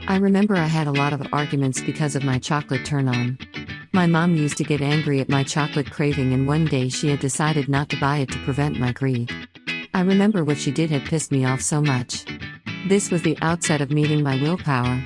I remember I had a lot of arguments because of my chocolate turn-on. My mom used to get angry at my chocolate craving, and one day she had decided not to buy it to prevent my greed. I remember what she did had pissed me off so much. This was the outset of meeting my willpower.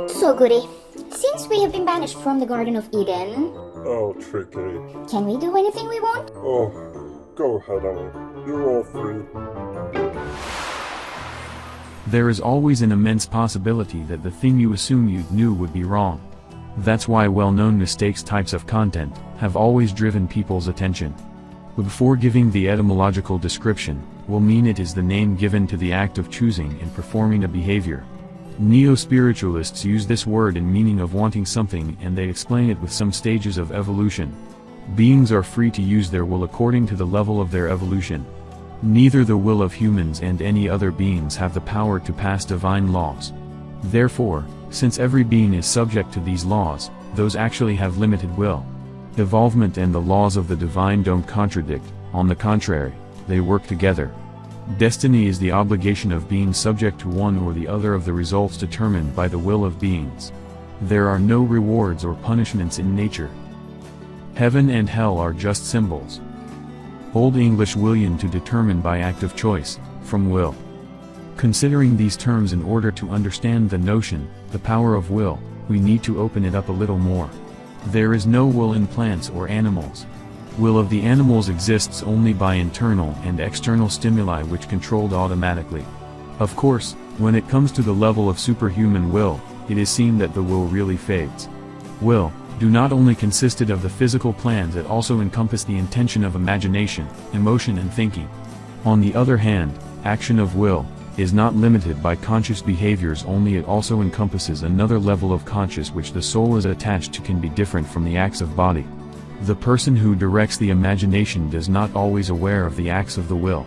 So, Goody, since we have been banished from the Garden of Eden, Oh, tricky. can we do anything we want? Oh, go ahead, Ellie. You're all free. There is always an immense possibility that the thing you assume you knew would be wrong. That's why well-known mistakes types of content have always driven people's attention. But before giving the etymological description, we'll mean it is the name given to the act of choosing and performing a behavior. Neo-spiritualists use this word in meaning of wanting something, and they explain it with some stages of evolution. Beings are free to use their will according to the level of their evolution. Neither the will of humans and any other beings have the power to pass divine laws. Therefore, since every being is subject to these laws, those actually have limited will. Evolvement and the laws of the divine don't contradict, on the contrary, they work together. Destiny is the obligation of being subject to one or the other of the results determined by the will of beings. There are no rewards or punishments in nature. Heaven and hell are just symbols. Old English William to determine by act of choice, from will. Considering these terms in order to understand the notion, the power of will, we need to open it up a little more. There is no will in plants or animals. Will of the animals exists only by internal and external stimuli which controlled automatically. Of course, when it comes to the level of superhuman will, it is seen that the will really fades. Will, do not only consisted of the physical plans, it also encompassed the intention of imagination, emotion and thinking. On the other hand, action of will is not limited by conscious behaviors only, it also encompasses another level of conscious which the soul is attached to, can be different from the acts of body. The person who directs the imagination does not always aware of the acts of the will.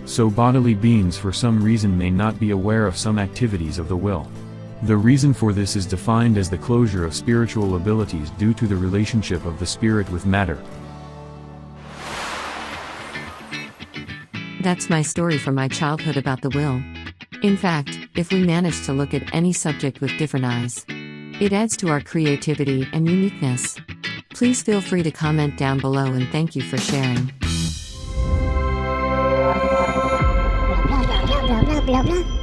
So bodily beings for some reason may not be aware of some activities of the will. The reason for this is defined as the closure of spiritual abilities due to the relationship of the spirit with matter. That's my story from my childhood about the will. In fact, if we manage to look at any subject with different eyes, it adds to our creativity and uniqueness. Please feel free to comment down below, and thank you for sharing. Blah, blah, blah, blah, blah, blah, blah.